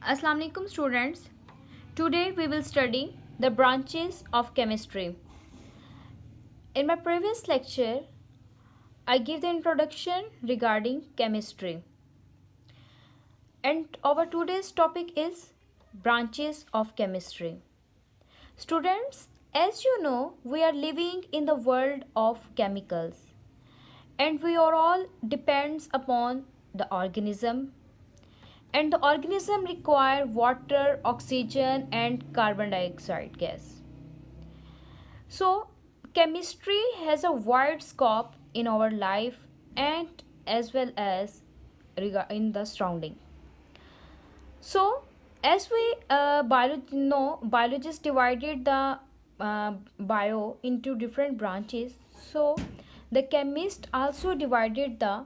Assalamu alaikum students. Today we will study the branches of chemistry. In my previous lecture, I gave the introduction regarding chemistry. And our today's topic is branches of chemistry. Students, as you know, we are living in the world of chemicals and we are all depends upon the organism, and the organism require water, oxygen and carbon dioxide gas. So chemistry has a wide scope in our life and as well as in the surrounding. So as we know, biologists divided the bio into different branches. So the chemist also divided the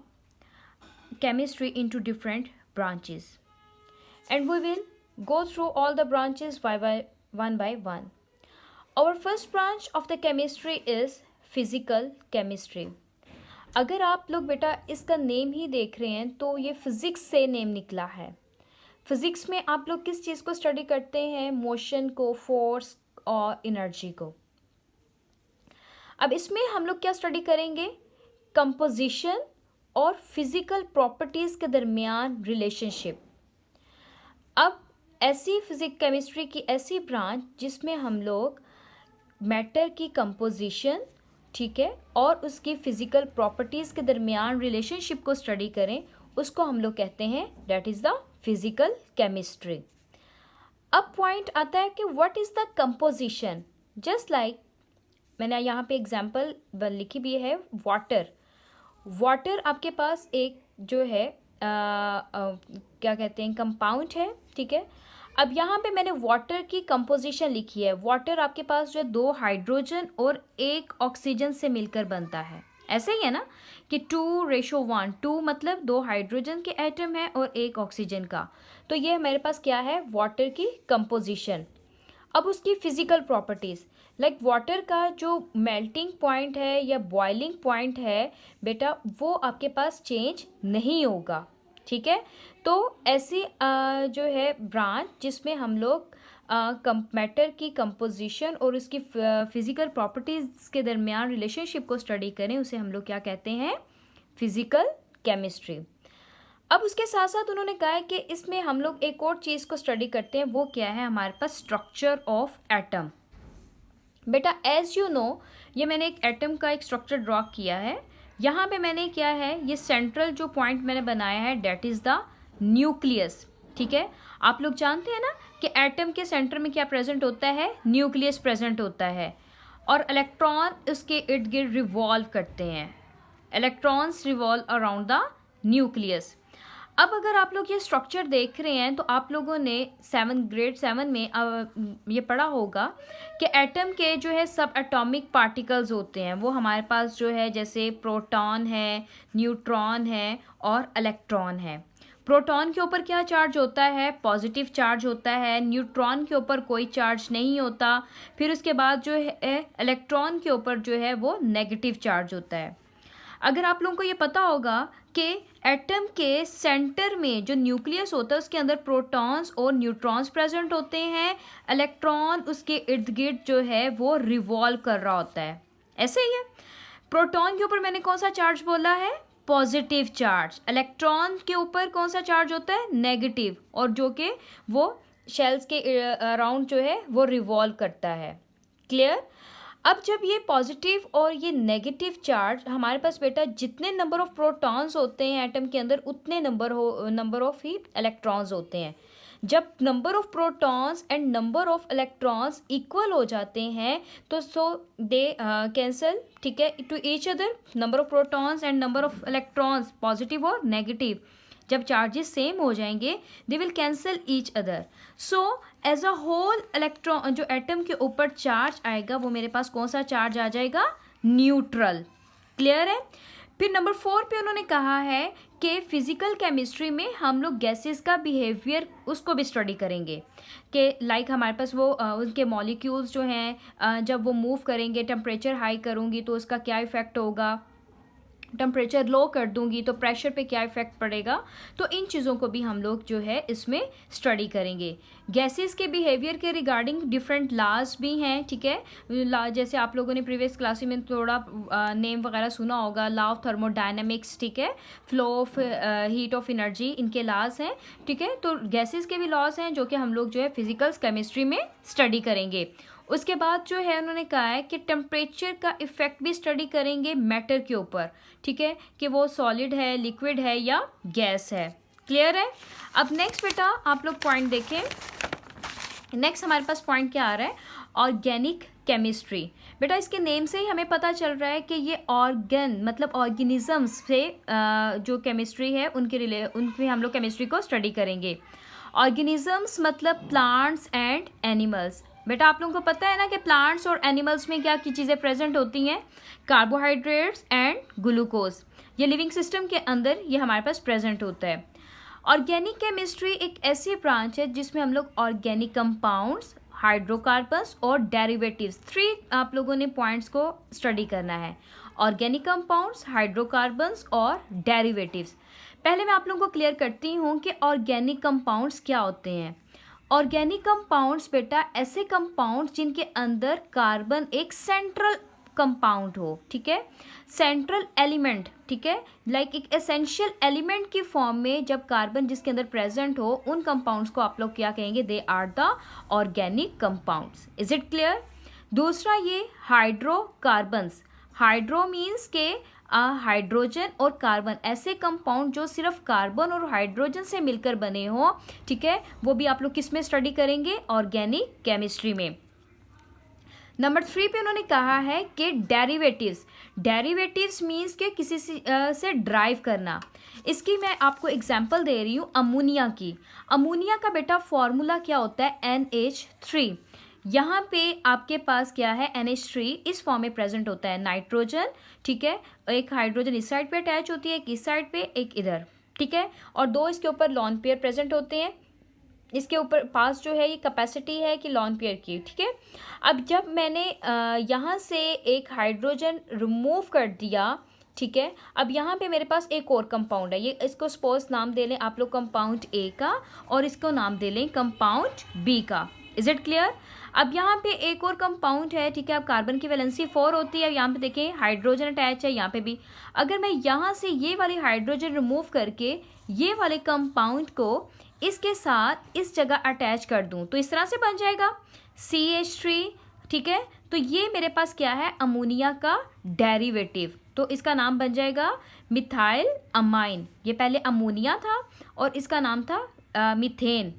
chemistry into different branches, and we will go through all the branches one by one. Our first branch of the chemistry is physical chemistry. अगर आप लोग बेटा इसका name ही देख रहे हैं तो ये फिजिक्स से नेम निकला है. फिजिक्स में आप लोग किस चीज़ को स्टडी करते हैं? मोशन को, फोर्स और एनर्जी को. अब इसमें हम लोग क्या स्टडी करेंगे? कंपोजिशन और फिजिकल प्रॉपर्टीज़ के दरमियान रिलेशनशिप. अब ऐसी फिजिक केमिस्ट्री की ऐसी ब्रांच जिसमें हम लोग मैटर की कंपोजिशन, ठीक है, और उसकी फिजिकल प्रॉपर्टीज़ के दरमियान रिलेशनशिप को स्टडी करें, उसको हम लोग कहते हैं that is the physical chemistry. अब पॉइंट आता है कि what is the composition. Just like मैंने यहाँ पे एग्जांपल लिखी भी है, वाटर आपके पास एक जो है क्या कहते हैं, कंपाउंड है, ठीक है. अब यहाँ पे मैंने वाटर की कंपोजिशन लिखी है. वाटर आपके पास जो है 2 हाइड्रोजन और 1 ऑक्सीजन से मिलकर बनता है. ऐसे ही है ना कि 2:1. 2 मतलब 2 हाइड्रोजन के एटम है और 1 ऑक्सीजन का. तो ये मेरे पास क्या है? वाटर की कंपोजिशन. अब उसकी फिजिकल प्रॉपर्टीज़, लाइक वाटर का जो मेल्टिंग पॉइंट है या बॉइलिंग पॉइंट है बेटा, वो आपके पास चेंज नहीं होगा, ठीक है. तो ऐसी जो है ब्रांच जिसमें हम लोग मैटर की कंपोजिशन और उसकी फिजिकल प्रॉपर्टीज़ के दरमियान रिलेशनशिप को स्टडी करें, उसे हम लोग क्या कहते हैं? Physical chemistry. अब उसके साथ साथ उन्होंने कहा है कि इसमें हम लोग एक और चीज़ को स्टडी करते हैं. वो क्या है? हमारे पास स्ट्रक्चर ऑफ एटम. बेटा एज यू नो, ये मैंने एक एटम का एक स्ट्रक्चर ड्रॉ किया है. यहाँ पे मैंने क्या है, ये सेंट्रल जो पॉइंट मैंने बनाया है डेट इज़ द न्यूक्लियस, ठीक है. आप लोग जानते हैं ना कि एटम के सेंटर में क्या प्रेजेंट होता है? न्यूक्लियस प्रेजेंट होता है और इलेक्ट्रॉन उसके इर्द गिर्द रिवॉल्व करते हैं. Electrons revolve around the nucleus. अब अगर आप लोग ये स्ट्रक्चर देख रहे हैं तो आप लोगों ने ग्रेड 7 में ये पढ़ा होगा कि एटम के जो है सब एटॉमिक पार्टिकल्स होते हैं. वो हमारे पास जो है जैसे प्रोटॉन है, न्यूट्रॉन है और इलेक्ट्रॉन है. प्रोटॉन के ऊपर क्या चार्ज होता है? पॉजिटिव चार्ज होता है. न्यूट्रॉन के ऊपर कोई चार्ज नहीं होता. फिर उसके बाद जो है इलेक्ट्रॉन के ऊपर जो है वो नेगेटिव चार्ज होता है. अगर आप लोगों को ये पता होगा कि एटम के सेंटर में जो न्यूक्लियस होता है उसके अंदर प्रोटॉन्स और न्यूट्रॉन्स प्रेजेंट होते हैं. इलेक्ट्रॉन उसके इर्द गिर्द जो है वो रिवॉल्व कर रहा होता है. ऐसे ही है. प्रोटॉन के ऊपर मैंने कौन सा चार्ज बोला है? Positive charge. इलेक्ट्रॉन के ऊपर कौन सा चार्ज होता है? नेगेटिव, और जो कि वो शेल्स के अराउंड जो है वो रिवॉल्व करता है. क्लियर. अब जब ये पॉजिटिव और ये नेगेटिव चार्ज हमारे पास बेटा, जितने नंबर ऑफ प्रोटॉन्स होते हैं एटम के अंदर उतने नंबर ऑफ ही इलेक्ट्रॉन्स होते हैं. जब number of protons and number of electrons equal हो जाते हैं तो सो दे कैंसल, ठीक है, to each other. Number of protons and number of electrons positive और नेगेटिव, जब चार्जेस सेम हो जाएंगे they will cancel each other. So as a whole electron जो एटम के ऊपर चार्ज आएगा वो मेरे पास कौन सा चार्ज आ जाएगा? न्यूट्रल. क्लियर है. फिर नंबर 4 पे उन्होंने कहा है कि फिजिकल केमिस्ट्री में हम लोग गैसेस का बिहेवियर उसको भी स्टडी करेंगे कि लाइक हमारे पास वो उनके मॉलिक्यूल्स जो हैं जब वो मूव करेंगे, टेम्परेचर हाई करूँगी तो उसका क्या इफ़ेक्ट होगा. टेम्परेचर लो कर दूंगी तो प्रेशर पे क्या इफ़ेक्ट पड़ेगा, तो इन चीज़ों को भी हम लोग जो है इसमें स्टडी करेंगे। गैसेस के बिहेवियर के रिगार्डिंग डिफरेंट लॉज भी हैं, ठीक है। जैसे आप लोगों ने प्रीवियस क्लास में थोड़ा नेम वगैरह सुना होगा, लॉ ऑफ थर्मोडायनेमिक्स, ठीक है, flow of heat of energy, इनके लॉज हैं, ठीक है। तो गैसेस के भी लॉज हैं जो कि हम लोग जो है फिजिकल्स केमिस्ट्री में स्टडी करेंगे। उसके बाद जो है उन्होंने कहा है कि टेम्परेचर का इफेक्ट भी स्टडी करेंगे मैटर के ऊपर, ठीक है, कि वो सॉलिड है, लिक्विड है या गैस है। क्लियर है? अब नेक्स्ट बेटा आप लोग पॉइंट देखें। नेक्स्ट हमारे पास पॉइंट क्या आ रहा है, ऑर्गेनिक केमिस्ट्री। बेटा इसके नेम से ही हमें पता चल रहा है कि ये ऑर्गन मतलब ऑर्गेनिजम्स से जो केमिस्ट्री है उनके हम लोग केमिस्ट्री को स्टडी करेंगे। ऑर्गेनिजम्स मतलब प्लांट्स एंड एनिमल्स। बेटा आप लोगों को पता है ना कि प्लांट्स और एनिमल्स में क्या की चीज़ें प्रेजेंट होती हैं, कार्बोहाइड्रेट्स एंड ग्लूकोज। ये लिविंग सिस्टम के अंदर ये हमारे पास प्रेजेंट होता है। ऑर्गेनिक केमिस्ट्री एक ऐसी ब्रांच है जिसमें हम लोग ऑर्गेनिक कंपाउंड्स, हाइड्रोकार्बन्स और डेरिवेटिव्स, 3 आप लोगों ने पॉइंट्स को स्टडी करना है। ऑर्गेनिक कंपाउंड्स, हाइड्रोकार्बन्स और डेरिवेटिव्स। पहले मैं आप लोगों को क्लियर करती हूँ कि ऑर्गेनिक कंपाउंड्स क्या होते हैं। ऑर्गेनिक कंपाउंड्स बेटा ऐसे कंपाउंड्स जिनके अंदर कार्बन एक सेंट्रल कंपाउंड हो, ठीक है, सेंट्रल एलिमेंट, ठीक है, लाइक एक एसेंशियल एलिमेंट की फॉर्म में जब कार्बन जिसके अंदर प्रेजेंट हो, उन कंपाउंड्स को आप लोग क्या कहेंगे, they are the organic compounds. Is it clear? दूसरा ये हाइड्रोकार्बन्स। हाइड्रो मीन्स के हाइड्रोजन और कार्बन, ऐसे कंपाउंड जो सिर्फ कार्बन और हाइड्रोजन से मिलकर बने हो, ठीक है, वो भी आप लोग किस में स्टडी करेंगे, ऑर्गेनिक केमिस्ट्री में। नंबर 3 पे उन्होंने कहा है कि डेरिवेटिव्स। डेरिवेटिव्स मीन्स के किसी से ड्राइव करना। इसकी मैं आपको एग्जांपल दे रही हूँ अमोनिया की। अमोनिया का बेटा फॉर्मूला क्या होता है, NH3। यहाँ पे आपके पास क्या है, NH3 इस फॉर्म में प्रेजेंट होता है, नाइट्रोजन, ठीक है, एक हाइड्रोजन इस साइड पे अटैच होती है, एक इस साइड पे, एक इधर, ठीक है, और 2 इसके ऊपर लॉन पेयर प्रेजेंट होते हैं। इसके ऊपर पास जो है ये कैपेसिटी है कि लॉन पेयर की, ठीक है। अब जब मैंने यहाँ से एक हाइड्रोजन रिमूव कर दिया, ठीक है, अब यहाँ पे मेरे पास एक और कंपाउंड है, ये इसको सपोज नाम दे लें आप लोग कंपाउंड ए का, और इसको नाम दे लें कंपाउंड बी का। Is it clear? अब यहाँ पे एक और कंपाउंड है, ठीक है, अब कार्बन की वैलेंसी 4 होती है, यहाँ पे देखें हाइड्रोजन अटैच है, यहाँ पे भी। अगर मैं यहाँ से ये वाली हाइड्रोजन रिमूव करके ये वाले कंपाउंड को इसके साथ इस जगह अटैच कर दूं तो इस तरह से बन जाएगा CH3, ठीक है। तो ये मेरे पास क्या है, अमोनिया का डेरिवेटिव, तो इसका नाम बन जाएगा मिथाइल अमाइन। ये पहले अमोनिया था और इसका नाम था मीथेन,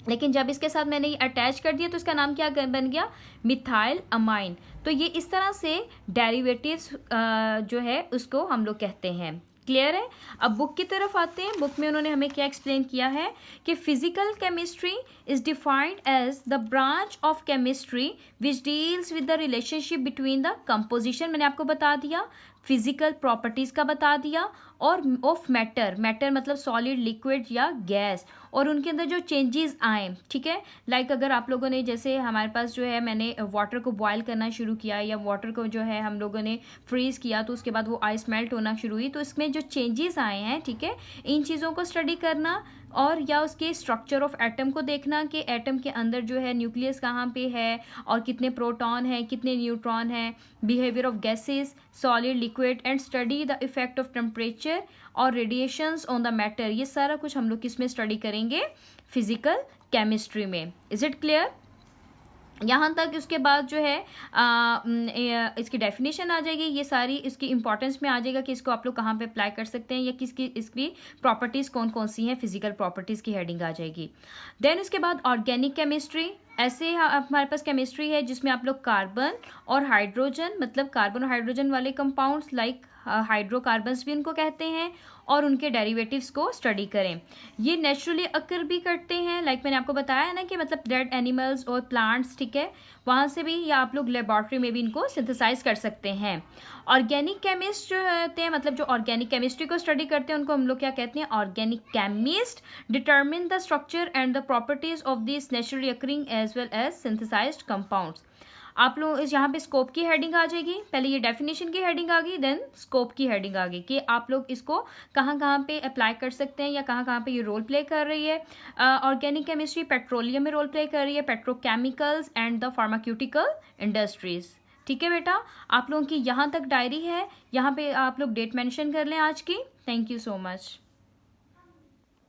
लेकिन जब इसके साथ मैंने ये अटैच कर दिया तो इसका नाम क्या बन गया, मिथाइल अमाइन। तो ये इस तरह से डेरिवेटिव्स जो है उसको हम लोग कहते हैं। क्लियर है? अब बुक की तरफ आते हैं। बुक में उन्होंने हमें क्या एक्सप्लेन किया है कि physical chemistry is defined as the branch of chemistry which deals with the relationship between the composition, मैंने आपको बता दिया, फिजिकल प्रॉपर्टीज़ का बता दिया, और ऑफ मैटर, मैटर मतलब सॉलिड, लिक्विड या गैस, और उनके अंदर जो चेंजेस आए, ठीक है, लाइक अगर आप लोगों ने जैसे हमारे पास जो है मैंने वाटर को बॉयल करना शुरू किया या वाटर को जो है हम लोगों ने फ्रीज़ किया तो उसके बाद वो आइस मेल्ट होना शुरू हुई, तो इसमें जो चेंजेस आए हैं, ठीक है, इन चीज़ों को स्टडी करना, और या उसके स्ट्रक्चर ऑफ एटम को देखना कि एटम के अंदर जो है न्यूक्लियस कहाँ पे है और कितने प्रोटॉन हैं, कितने न्यूट्रॉन हैं, behaviour of gases, solid, liquid, and study the effect of temperature और रेडिएशंस ऑन द मैटर। ये सारा कुछ हम लोग किस में स्टडी करेंगे, फिजिकल केमिस्ट्री में। Is it clear? यहाँ तक उसके बाद जो है इसकी डेफिनेशन आ जाएगी, ये सारी इसकी इंपॉर्टेंस में आ जाएगा कि इसको आप लोग कहाँ पे अप्लाई कर सकते हैं या किसकी इसकी प्रॉपर्टीज़ कौन कौन सी हैं, फिजिकल प्रॉपर्टीज़ की हेडिंग आ जाएगी। देन उसके बाद ऑर्गेनिक केमिस्ट्री, ऐसे हमारे पास केमिस्ट्री है जिसमें आप लोग कार्बन और हाइड्रोजन मतलब कार्बन और हाइड्रोजन वाले कंपाउंड्स लाइक हाइड्रोकार्बन्स भी उनको कहते हैं, और उनके डेरिवेटिव्स को स्टडी करें। ये नेचुरली अकर भी करते हैं, लाइक मैंने आपको बताया ना कि मतलब डेड एनिमल्स और प्लांट्स, ठीक है, वहाँ से भी, या आप लोग लेबॉर्ट्री में भी इनको सिंथेसाइज कर सकते हैं। ऑर्गेनिक केमिस्ट जो होते हैं मतलब जो ऑर्गेनिक केमिस्ट्री को स्टडी करते हैं उनको हम लोग क्या कहते हैं, organic chemist determine the structure and the properties of this naturally occurring as well as synthesised compounds. आप लोग इस यहाँ पे स्कोप की हेडिंग आ जाएगी, पहले ये डेफिनेशन की हेडिंग आ गई, देन स्कोप की हेडिंग आ गई कि आप लोग इसको कहाँ कहाँ पे अप्लाई कर सकते हैं या कहाँ कहाँ पे ये रोल प्ले कर रही है। ऑर्गेनिक केमिस्ट्री पेट्रोलियम में रोल प्ले कर रही है, petrochemicals and the pharmaceutical industries. ठीक है बेटा, आप लोगों की यहाँ तक डायरी है, यहाँ पे आप लोग डेट मेंशन कर लें आज की। Thank you so much.